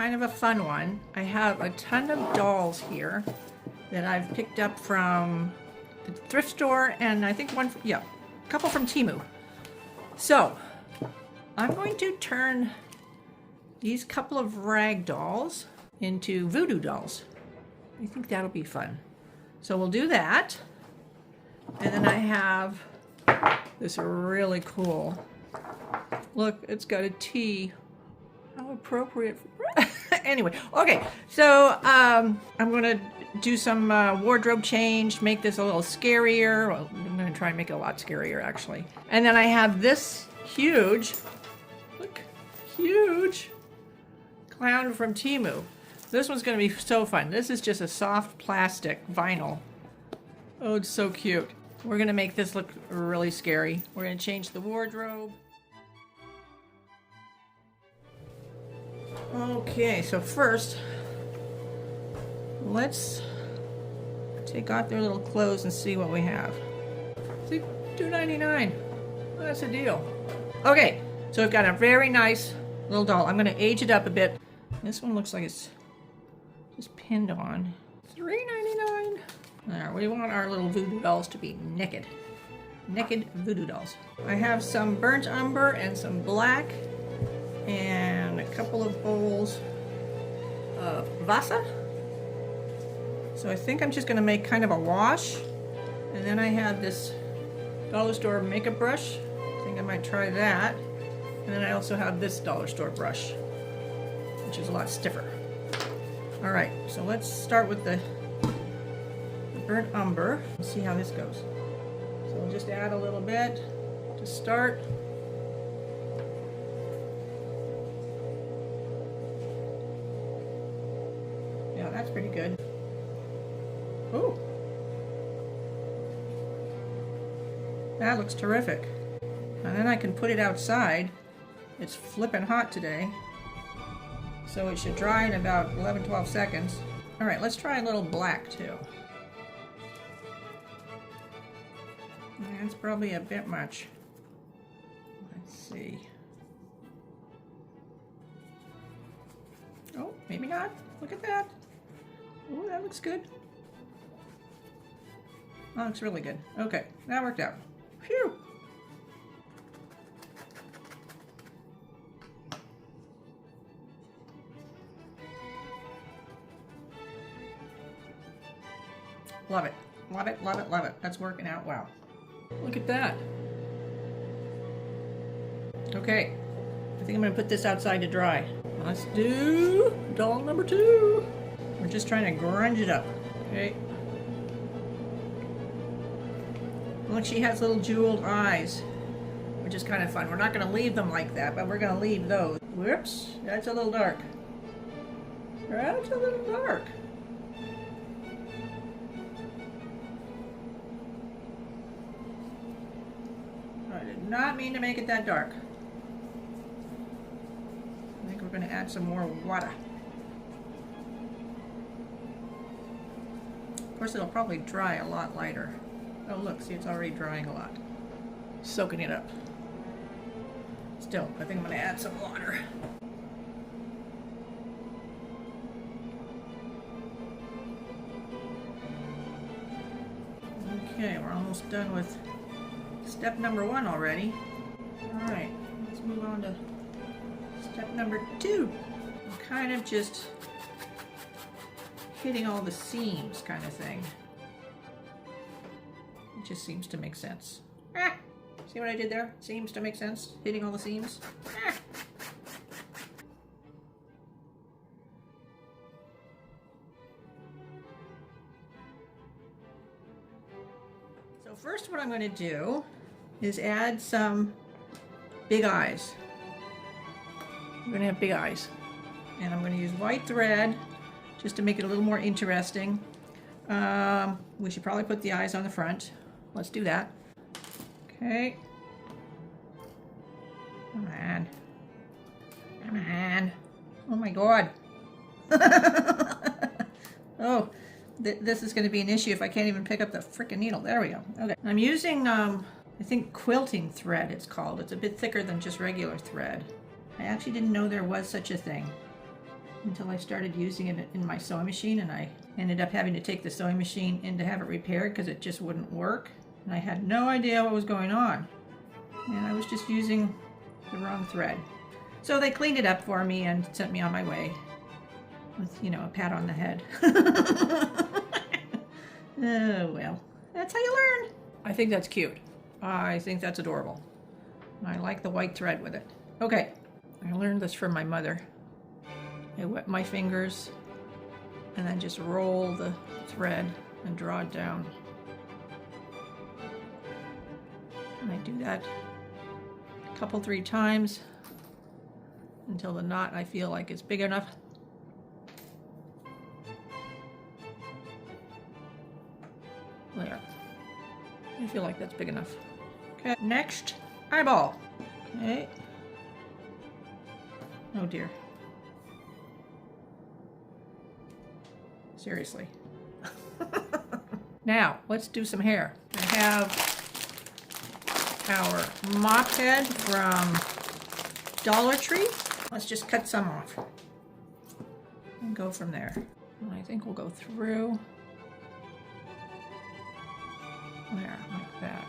kind of a fun one. I have a ton of dolls here that I've picked up from the thrift store, and I think a couple from Temu. So I'm going to turn these couple of rag dolls into voodoo dolls. I think that'll be fun. So we'll do that. And then I have this really cool, look, it's got a T. How appropriate. Anyway, okay, so I'm gonna do some wardrobe change, make this a little scarier. Well, I'm gonna try and make it a lot scarier, actually. And then I have this huge, look, huge clown from Temu. This one's gonna be so fun. This is just a soft plastic vinyl. Oh, it's so cute. We're gonna make this look really scary. We're gonna change the wardrobe. Okay, so first, let's take off their little clothes and see what we have. See, $2.99. Well, that's a deal. Okay, so we've got a very nice little doll. I'm gonna age it up a bit. This one looks like it's just pinned on. $3.99. There, we want our little voodoo dolls to be naked. Naked voodoo dolls. I have some burnt umber and some black and a couple of bowls of Vasa. So I think I'm just gonna make kind of a wash. And then I have this dollar store makeup brush. I think I might try that. And then I also have this dollar store brush, which is a lot stiffer. All right, so let's start with the burnt umber. Let's see how this goes. So we'll just add a little bit to start. Yeah, that's pretty good. Ooh. That looks terrific. And then I can put it outside. It's flipping hot today. So it should dry in about 11-12 seconds. All right, let's try a little black too. That's probably a bit much. Let's see. Oh, maybe not. Look at that. Oh, that looks good. That looks really good. Okay, that worked out. Phew. Love it. Love it, love it, love it. That's working out well. Look at that. Okay, I think I'm gonna put this outside to dry. Let's do doll number 2. We're just trying to grunge it up, okay? Look, she has little jeweled eyes, which is kind of fun. We're not gonna leave them like that, but we're gonna leave those. Whoops, that's a little dark. That's a little dark. I did not mean to make it that dark. I think we're going to add some more water. Of course, it'll probably dry a lot lighter. Oh, look, see, it's already drying a lot. Soaking it up. Still, I think I'm going to add some water. Okay, we're almost done with step number 1 already. All right, let's move on to step number 2. I'm kind of just hitting all the seams kind of thing. It just seems to make sense. Ah, see what I did there? Seems to make sense, hitting all the seams. Ah. So first what I'm going to do is add some big eyes. I'm going to have big eyes. And I'm going to use white thread just to make it a little more interesting. We should probably put the eyes on the front. Let's do that. Okay. Come on. Come on. Oh my God. Oh, this is going to be an issue if I can't even pick up the frickin' needle. There we go. Okay. I'm using, I think quilting thread it's called. It's a bit thicker than just regular thread. I actually didn't know there was such a thing. until I started using it in my sewing machine, and I ended up having to take the sewing machine in to have it repaired because it just wouldn't work. And I had no idea what was going on. And I was just using the wrong thread. So they cleaned it up for me and sent me on my way with, you know, a pat on the head. Oh, well, that's how you learn. I think that's cute. I think that's adorable. I like the white thread with it. Okay, I learned this from my mother. I wet my fingers and then just roll the thread and draw it down. And I do that a couple, 3 times until the knot I feel like is big enough. There. I feel like that's big enough. Okay, next, eyeball. Okay. Oh dear. Seriously. Now, let's do some hair. I have our mop head from Dollar Tree. Let's just cut some off and go from there. And I think we'll go through there, like that.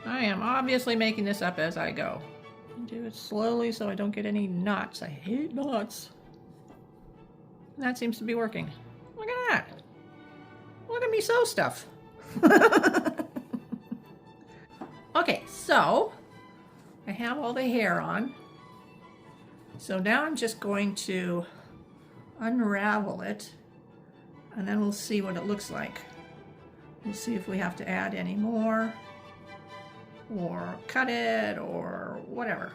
I am obviously making this up as I go. Do it slowly so I don't get any knots. I hate knots. And that seems to be working. Look at that. Look at me sew stuff. Okay, so I have all the hair on. So now I'm just going to unravel it, and then we'll see what it looks like. We'll see if we have to add any more, or cut it, or whatever.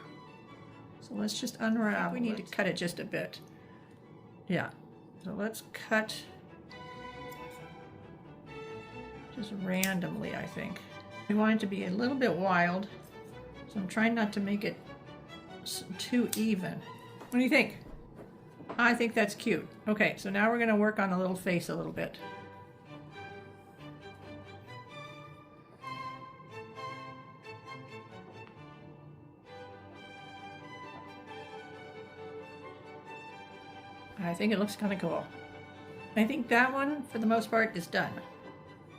So let's just unravel. We need to cut it just a bit. Yeah, so let's cut just randomly, I think. We want it to be a little bit wild, so I'm trying not to make it too even. What do you think? I think that's cute. Okay, so now we're going to work on the little face a little bit. I think it looks kind of cool. I think that one, for the most part, is done.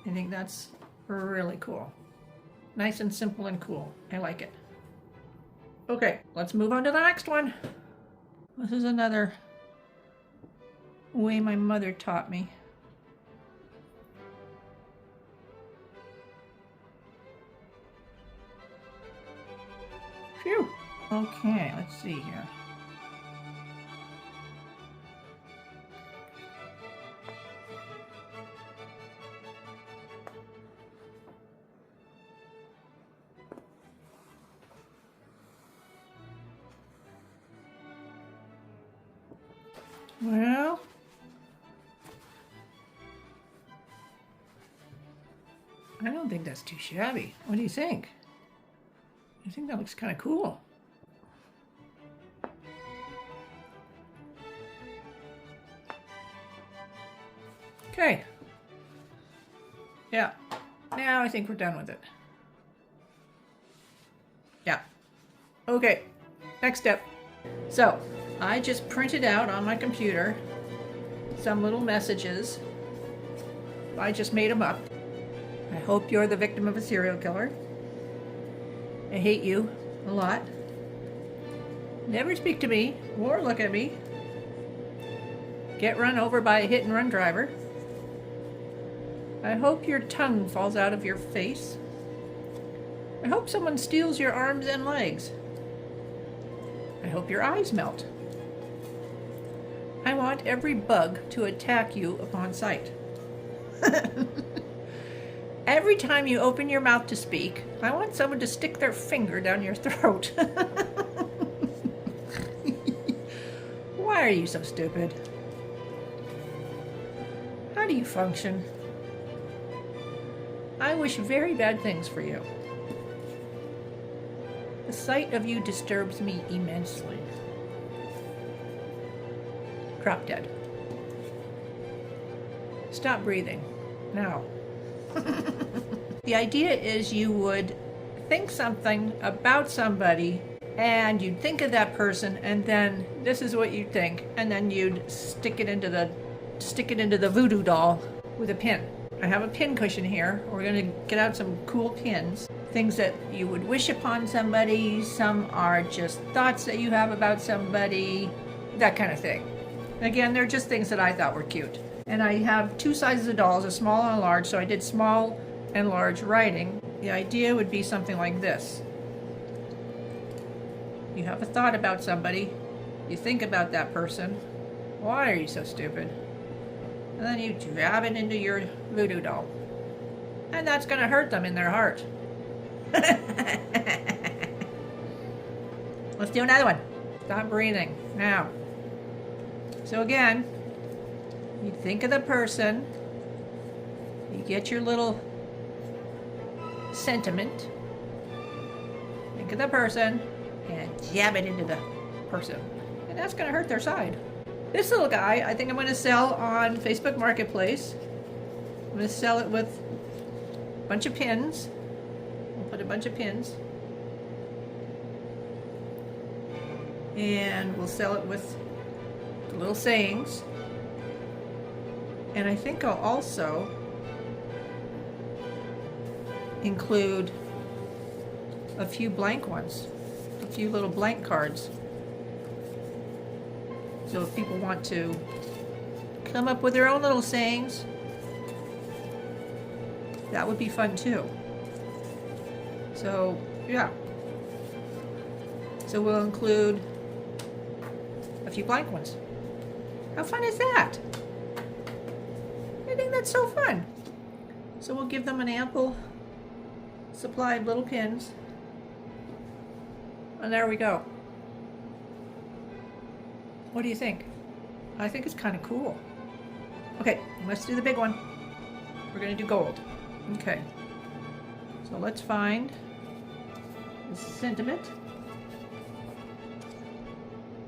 I think that's really cool. Nice and simple and cool. I like it. Okay, let's move on to the next one. This is another way my mother taught me. Phew. Okay, let's see here. Well, I don't think that's too shabby. What do you think? I think that looks kind of cool. Okay. Yeah. Now I think we're done with it. Yeah. Okay. Next step. So, I just printed out on my computer some little messages. I just made them up. I hope you're the victim of a serial killer. I hate you a lot. Never speak to me or look at me. Get run over by a hit-and-run driver. I hope your tongue falls out of your face. I hope someone steals your arms and legs. I hope your eyes melt. I want every bug to attack you upon sight. Every time you open your mouth to speak, I want someone to stick their finger down your throat. Why are you so stupid? How do you function? I wish very bad things for you. The sight of you disturbs me immensely. Drop dead. Stop breathing. Now. The idea is you would think something about somebody and you'd think of that person, and then this is what you'd think, and then you'd stick it into the voodoo doll with a pin. I have a pin cushion here. We're gonna get out some cool pins, things that you would wish upon somebody. Some are just thoughts that you have about somebody, that kind of thing. Again, they're just things that I thought were cute. And I have two sizes of dolls, a small and a large, so I did small and large writing. The idea would be something like this. You have a thought about somebody, you think about that person. Why are you so stupid? And then you jab it into your voodoo doll. And that's gonna hurt them in their heart. Let's do another one. Stop breathing. Now. So again, you think of the person, you get your little sentiment, think of the person, and jab it into the person. And that's gonna hurt their side. This little guy, I think I'm gonna sell on Facebook Marketplace. I'm gonna sell it with a bunch of pins. We'll put a bunch of pins. And we'll sell it with the little sayings. And I think I'll also include a few blank ones, a few little blank cards. So if people want to come up with their own little sayings, that would be fun too. So, yeah. So we'll include a few blank ones. How fun is that? I think that's so fun. So we'll give them an ample supply of little pins. And there we go. What do you think? I think it's kind of cool. Okay, let's do the big one. We're going to do gold. Okay. So let's find the sentiment.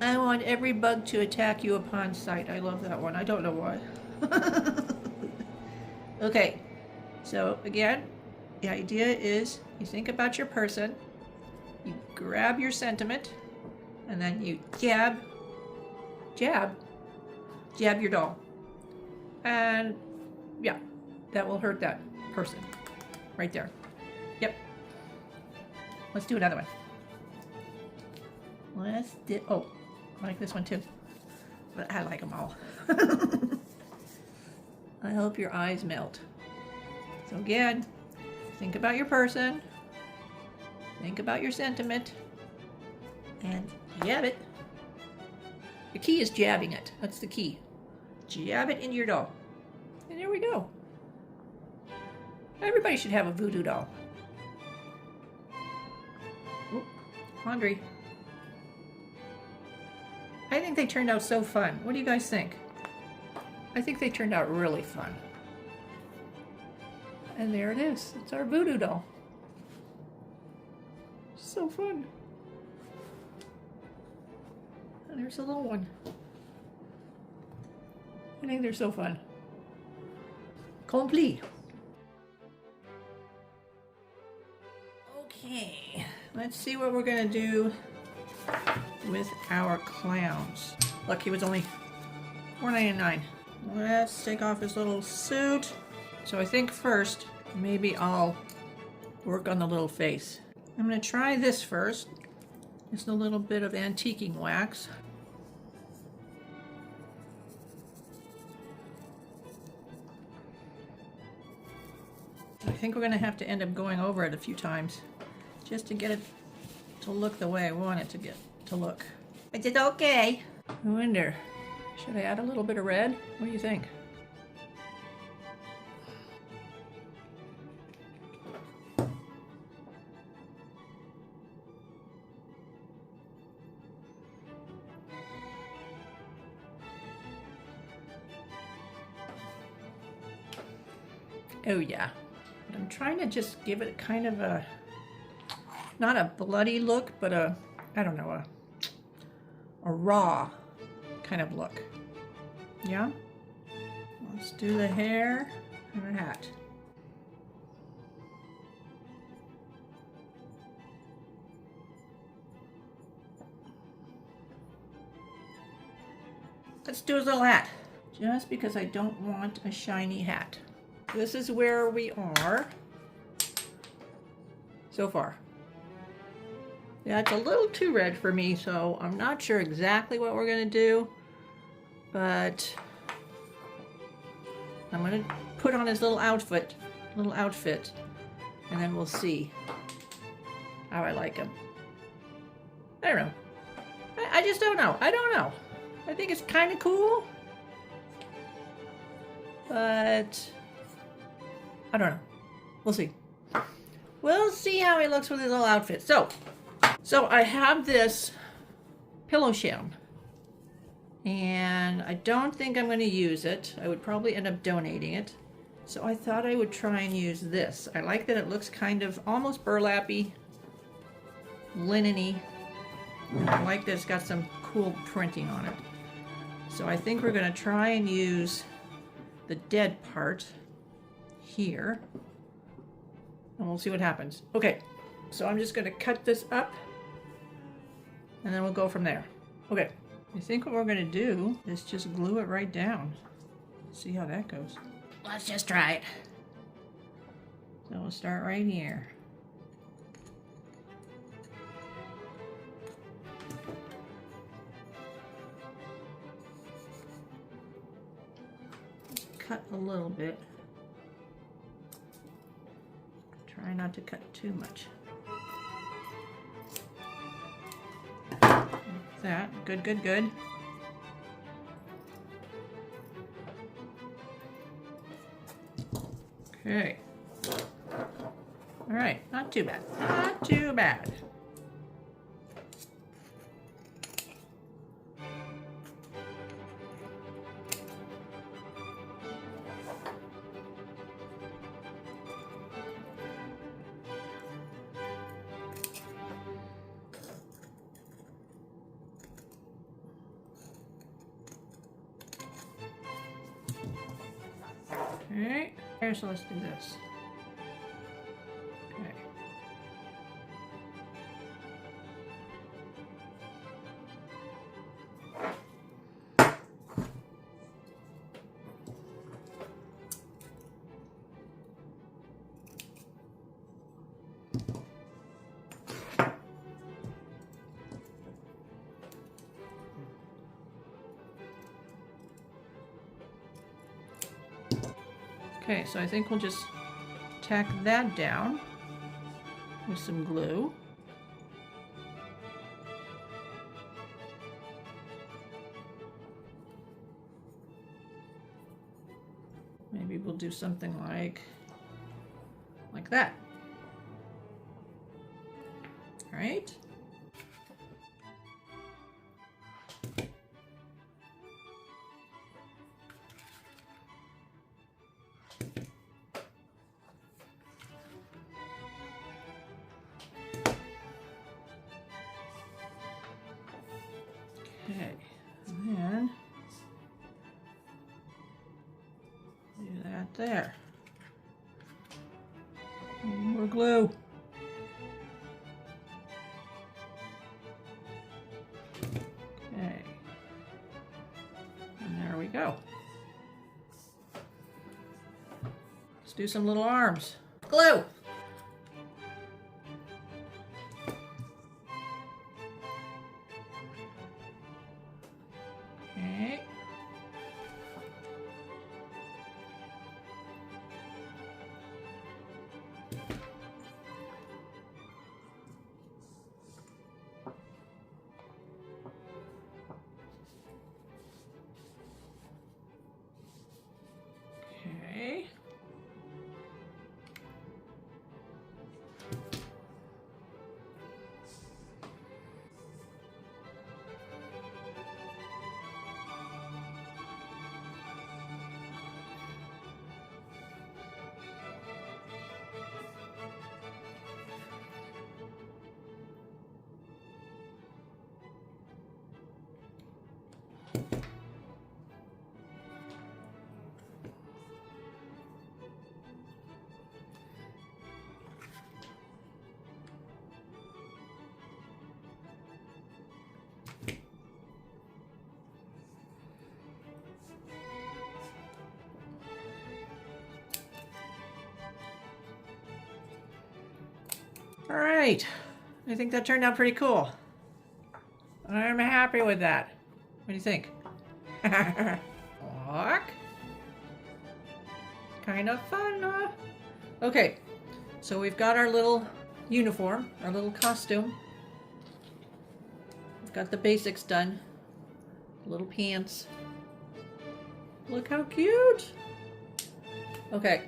I want every bug to attack you upon sight. I love that one. I don't know why. Okay. So again, the idea is you think about your person, you grab your sentiment, and then you jab your doll. And yeah, that will hurt that person right there. Yep. Let's do another one. Oh, I like this one too. But I like them all. I hope your eyes melt. So again, think about your person, think about your sentiment, and jab it. The key is jabbing it. That's the key. Jab it into your doll. And there we go. Everybody should have a voodoo doll. Oop, laundry. I think they turned out so fun. What do you guys think? I think they turned out really fun. And there it is. It's our voodoo doll. So fun. And there's a little one. I think they're so fun. Complete. Okay, let's see what we're gonna do with our clowns. Look, he was only $4.99. Let's take off his little suit. So I think first, maybe I'll work on the little face. I'm gonna try this first. Just a little bit of antiquing wax. I think we're gonna have to end up going over it a few times just to get it to look the way I want it to look. I did okay. I wonder, should I add a little bit of red? What do you think? Oh yeah. But I'm trying to just give it kind of a, not a bloody look, but a, I don't know, a raw kind of look. Yeah? Let's do the hair and the hat. Let's do his little hat. Just because I don't want a shiny hat. This is where we are so far. Yeah, it's a little too red for me, so I'm not sure exactly what we're gonna do, but I'm gonna put on his little outfit, and then we'll see how I like him. I don't know. I just don't know. I don't know. I think it's kind of cool, but I don't know. We'll see. We'll see how he looks with his little outfit. So I have this pillow sham, and I don't think I'm going to use it. I would probably end up donating it. So I thought I would try and use this. I like that it looks kind of almost burlappy, linen-y. I like that it's got some cool printing on it. So I think we're going to try and use the dead part here, and we'll see what happens. Okay, so I'm just going to cut this up, and then we'll go from there. Okay, I think what we're going to do is just glue it right down. See how that goes. Let's just try it. So we'll start right here. Cut a little bit. Try not to cut too much. Like that. Good, good, good. Okay. All right, not too bad. Not too bad. Okay, here, so let's do this. Okay. Okay, so I think we'll just tack that down with some glue. Maybe we'll do something like that. All right? Okay, and then do that there. More glue. Okay, and there we go. Let's do some little arms. Glue. Okay. Okay. All right, I think that turned out pretty cool. I'm happy with that. What do you think? Look. Kind of fun, huh? Okay, so we've got our little uniform, our little costume. We've got the basics done. Little pants. Look how cute. Okay,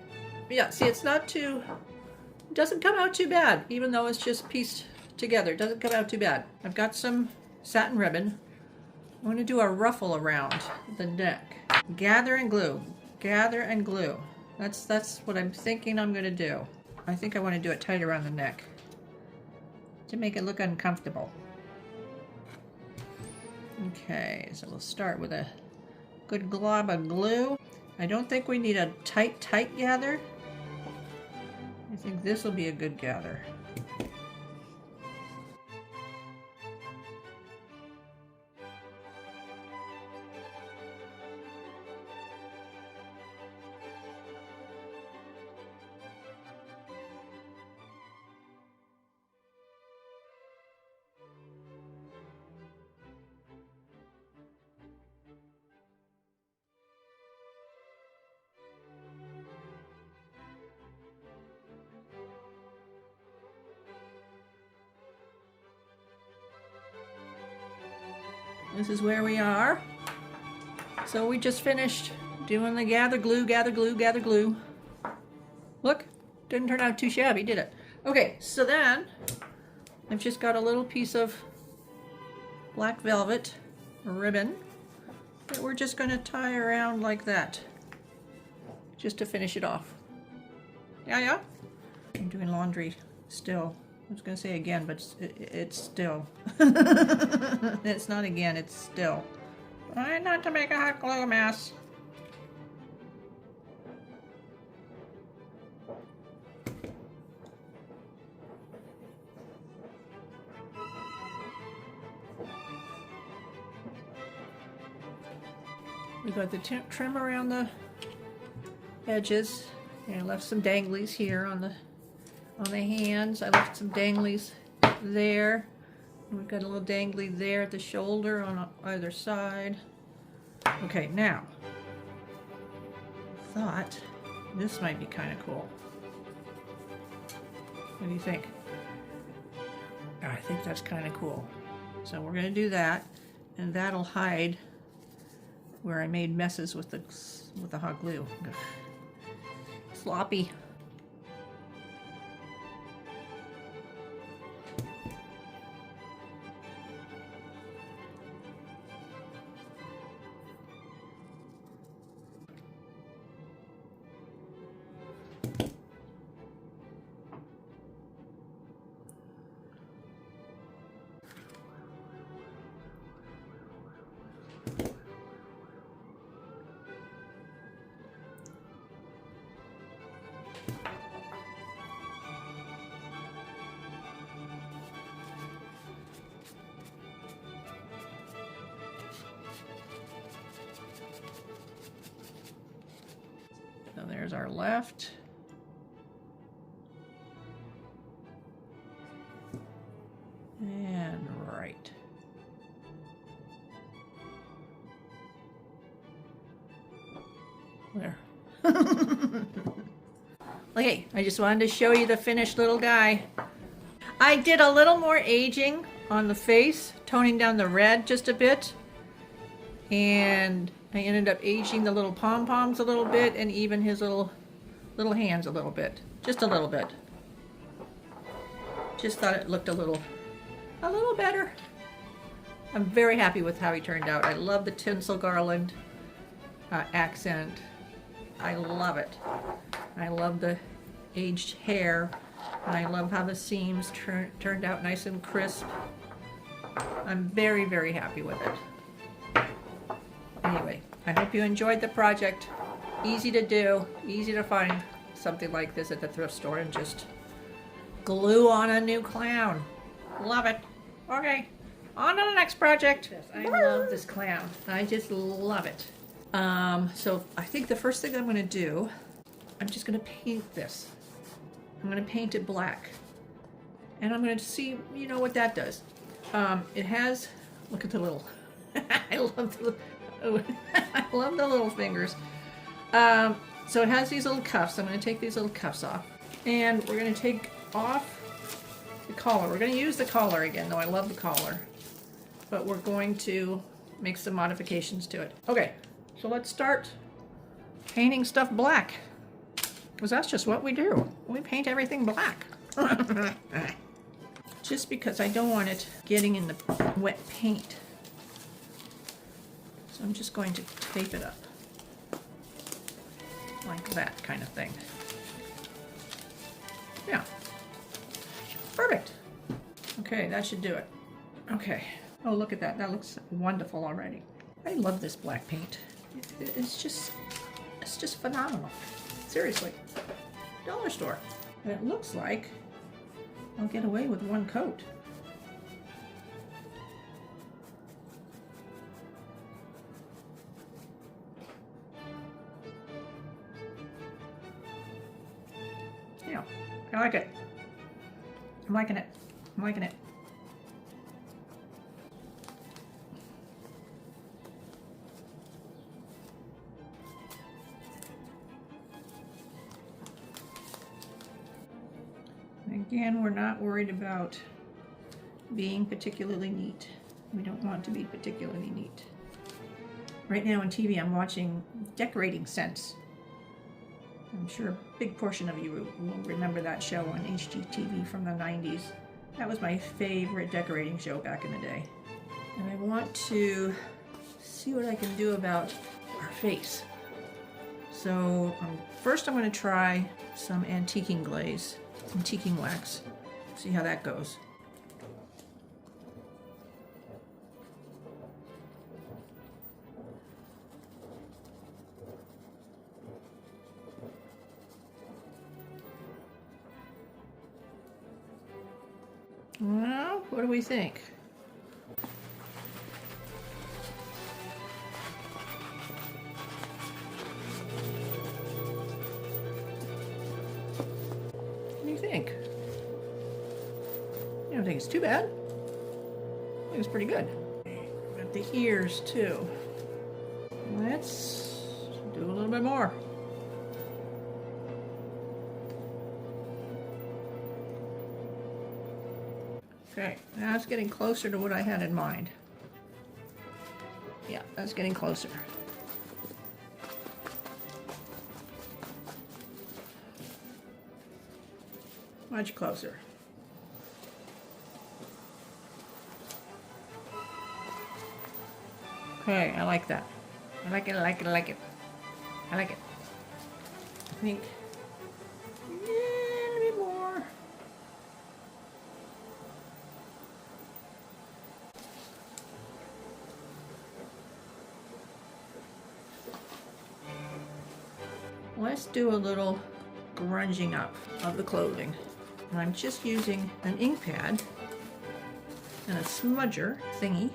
yeah, see, it's not too, it doesn't come out too bad, even though it's just pieced together. It doesn't come out too bad. I've got some satin ribbon. I'm going to do a ruffle around the neck. Gather and glue. Gather and glue. That's what I'm thinking I'm going to do. I think I want to do it tight around the neck to make it look uncomfortable. Okay, so we'll start with a good glob of glue. I don't think we need a tight gather. I think this will be a good gather. This is where we are. So we just finished doing the gather glue, gather glue, gather glue. Look, didn't turn out too shabby, did it? Okay, so then I've just got a little piece of black velvet ribbon that we're just going to tie around like that, just to finish it off. Yeah? I'm doing laundry still. I was going to say again, but it's still. It's not again, it's still. Try not to make a hot glue mess. We got the trim around the edges, and I left some danglies here on the hands. I left some danglies there. And we've got a little dangly there at the shoulder on either side. Okay, now, I thought this might be kind of cool. What do you think? Oh, I think that's kind of cool. So we're going to do that, and that'll hide where I made messes with the hot glue. Ugh. Sloppy. So there's our left. And right. There. Okay, I just wanted to show you the finished little guy. I did a little more aging on the face, toning down the red just a bit. And I ended up aging the little pom-poms a little bit, and even his little hands a little bit. Just a little bit. Just thought it looked a little better. I'm very happy with how he turned out. I love the tinsel garland accent. I love it. I love the aged hair. And I love how the seams turned out nice and crisp. I'm very, very happy with it. Anyway, I hope you enjoyed the project. Easy to do, easy to find something like this at the thrift store and just glue on a new clown. Love it. Okay, on to the next project. I love this clown. I just love it. So I think the first thing I'm going to do, I'm just going to paint this. I'm going to paint it black. And I'm going to see, you know, what that does. It has, look at the little, I love the, oh, I love the little fingers. So it has these little cuffs. I'm going to take these little cuffs off. And we're going to take off the collar. We're going to use the collar again, though I love the collar. But we're going to make some modifications to it. Okay, so let's start painting stuff black. Because that's just what we do. We paint everything black. Just because I don't want it getting in the wet paint. So I'm just going to tape it up. Like that kind of thing. Yeah. Perfect. Okay, that should do it. Okay. Oh, look at that. That looks wonderful already. I love this black paint. It's just phenomenal. Seriously. Dollar store. And it looks like I'll get away with one coat. Yeah, I like it. I'm liking it. I'm liking it. Again, we're not worried about being particularly neat. We don't want to be particularly neat. Right now on TV, I'm watching Decorating Sense. I'm sure a big portion of you will remember that show on HGTV from the 90s. That was my favorite decorating show back in the day. And I want to see what I can do about our face. So first I'm going to try some antiquing glaze. Antiquing wax. See how that goes. Well, what do we think? What do you think? I don't think it's too bad. I think it's pretty good. Got the ears too. Let's do a little bit more. Okay, now it's getting closer to what I had in mind. Yeah, that's getting closer. Much closer. Okay, I like that. I like it, I like it, I like it. I like it. I think a little bit more. Let's do a little grunging up of the clothing. And I'm just using an ink pad and a smudger thingy.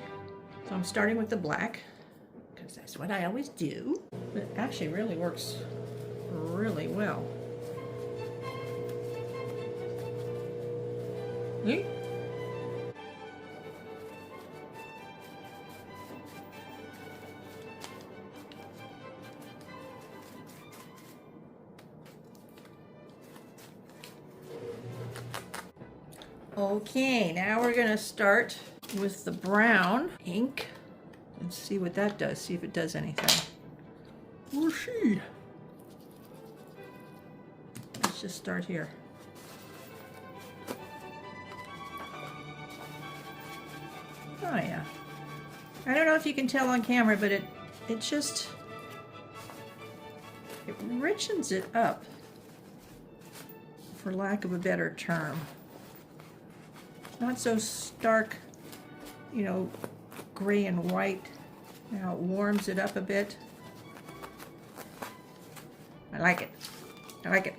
So I'm starting with the black, because that's what I always do. But it actually really works really well. See? Okay, now we're gonna start with the brown ink and see what that does, see if it does anything. We'll see. Let's just start here. Oh yeah. I don't know if you can tell on camera, but it richens it up, for lack of a better term. Not so stark, you know, gray and white. Now it warms it up a bit. I like it. I like it.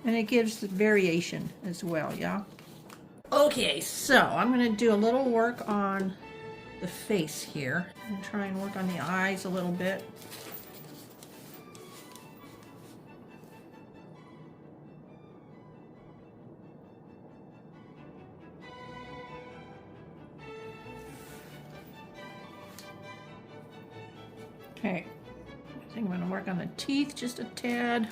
And it gives the variation as well, yeah? Okay, so I'm going to do a little work on the face here. I'm going to try and work on the eyes a little bit. Okay, I think I'm going to work on the teeth just a tad.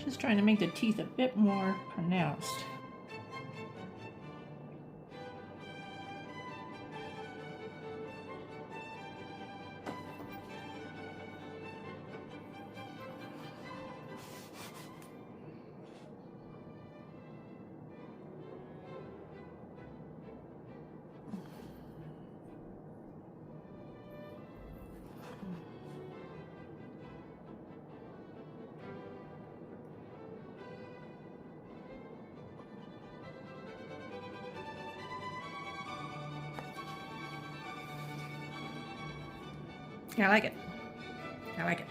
Just trying to make the teeth a bit more pronounced. Yeah, I like it. I like it.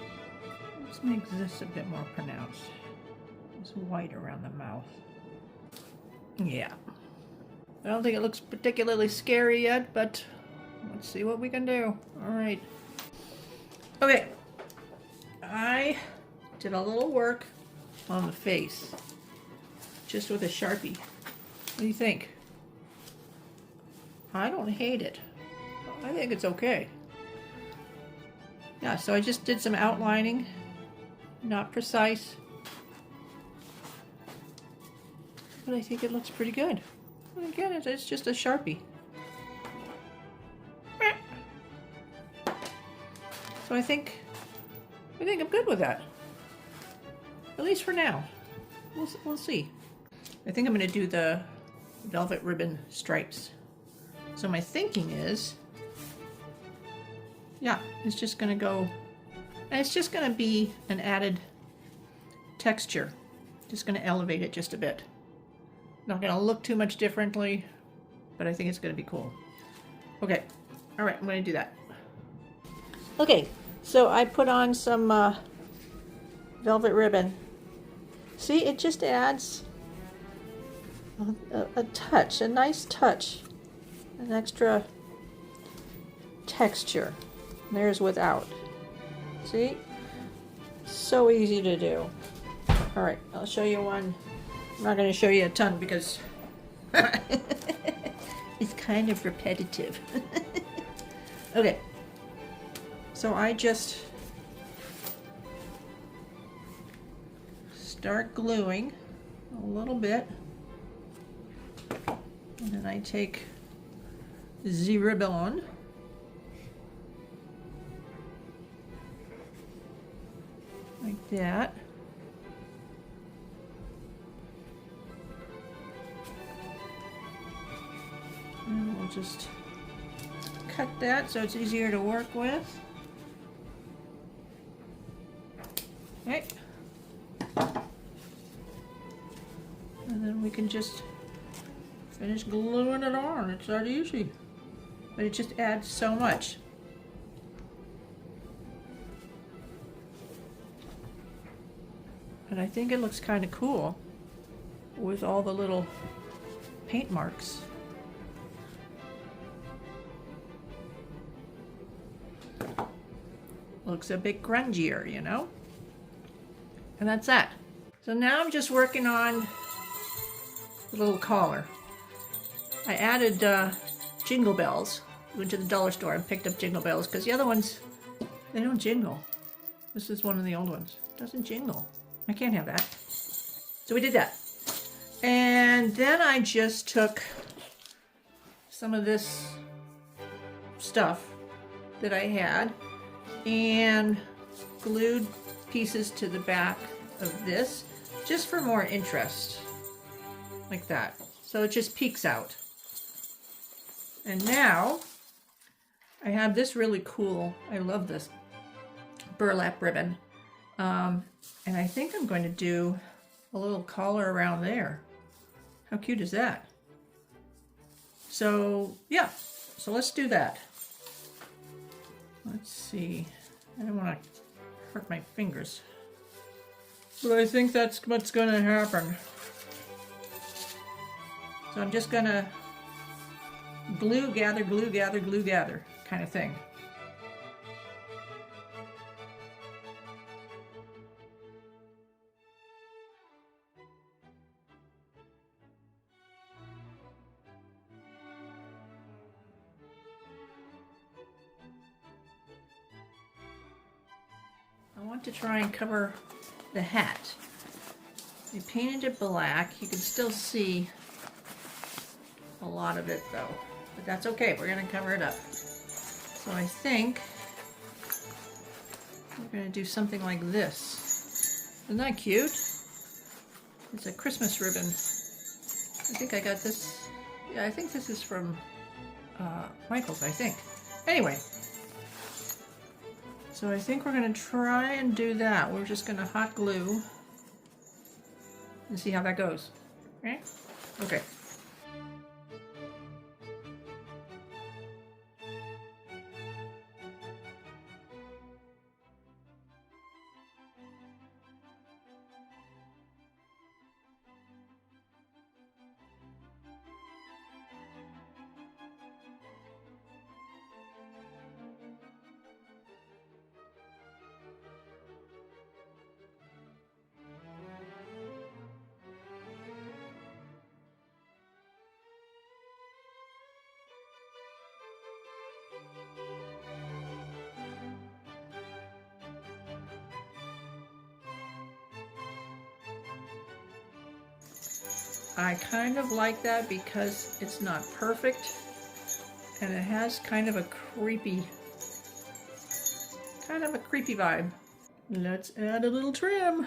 Let's make this a bit more pronounced. It's white around the mouth. Yeah. I don't think it looks particularly scary yet, but let's see what we can do. All right. Okay. I did a little work on the face, just with a Sharpie. What do you think? I don't hate it. I think it's okay. Yeah, so I just did some outlining, not precise, but I think it looks pretty good. And again, it's just a Sharpie. So I think I'm good with that. At least for now. We'll see. I think I'm going to do the velvet ribbon stripes. So my thinking is, yeah, it's just going to go, and it's just going to be an added texture. Just going to elevate it just a bit. Not going to look too much differently, but I think it's going to be cool. Okay, all right, I'm going to do that. Okay, so I put on some velvet ribbon. See, it just adds a touch, a nice touch, an extra texture. There's without. See? So easy to do. All right, I'll show you one. I'm not going to show you a ton because it's kind of repetitive. Okay. So I just start gluing a little bit. And then I take the ribbon. Like that. And we'll just cut that so it's easier to work with. Okay. And then we can just finish gluing it on. It's that easy. But it just adds so much. And I think it looks kind of cool with all the little paint marks. Looks a bit grungier, you know? And that's that. So now I'm just working on the little collar. I added jingle bells. Went to the dollar store and picked up jingle bells because the other ones, they don't jingle. This is one of the old ones. It doesn't jingle. I can't have that. So we did that. And then I just took some of this stuff that I had and glued pieces to the back of this just for more interest. Like that. So it just peeks out. And now I have this really cool, I love this burlap ribbon. And I think I'm going to do a little collar around there. How cute is that? So yeah, so let's do that. Let's see. I don't want to hurt my fingers. But I think that's what's going to happen. So I'm just going to glue, gather, kind of thing. want to try and cover the hat. I painted it black. You can still see a lot of it though, but that's okay. We're gonna cover it up. So I think we're gonna do something like this. Isn't that cute? It's a Christmas ribbon. I think I got this. Yeah, I think this is from Michael's, I think. Anyway, so I think we're gonna try and do that. We're just gonna hot glue and see how that goes. Right? Okay. I kind of like that because it's not perfect and it has kind of a creepy vibe. Let's add a little trim.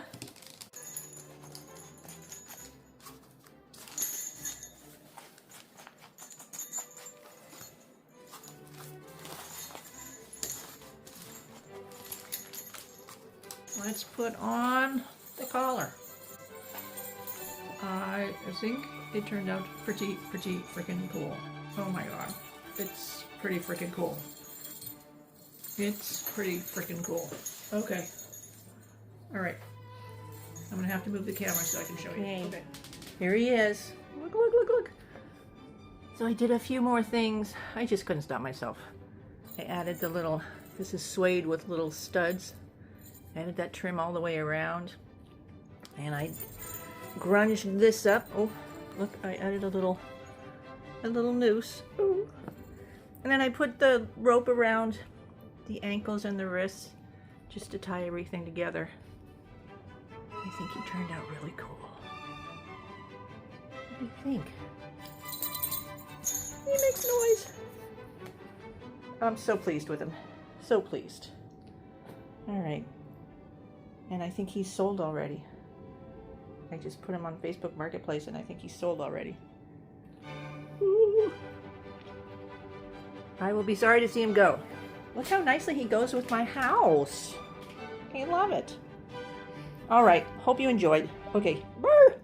Let's put on the collar. I think it turned out pretty freaking cool. Oh my god. It's pretty freaking cool. It's pretty freaking cool. Okay. Alright. I'm gonna have to move the camera so I can show you. Okay. Here he is. Look, look, look, look. So I did a few more things. I just couldn't stop myself. I added the little, this is suede with little studs. I added that trim all the way around. And I grunged this up. Oh, look, I added a little noose. Ooh. And then I put the rope around the ankles and the wrists just to tie everything together. I think he turned out really cool. What do you think? He makes noise. I'm so pleased with him. So pleased. All right. And I think he's sold already. I just put him on Facebook Marketplace and I think he's sold already. Ooh. I will be sorry to see him go. Look how nicely he goes with my house. I love it. All right, hope you enjoyed. Okay, bye.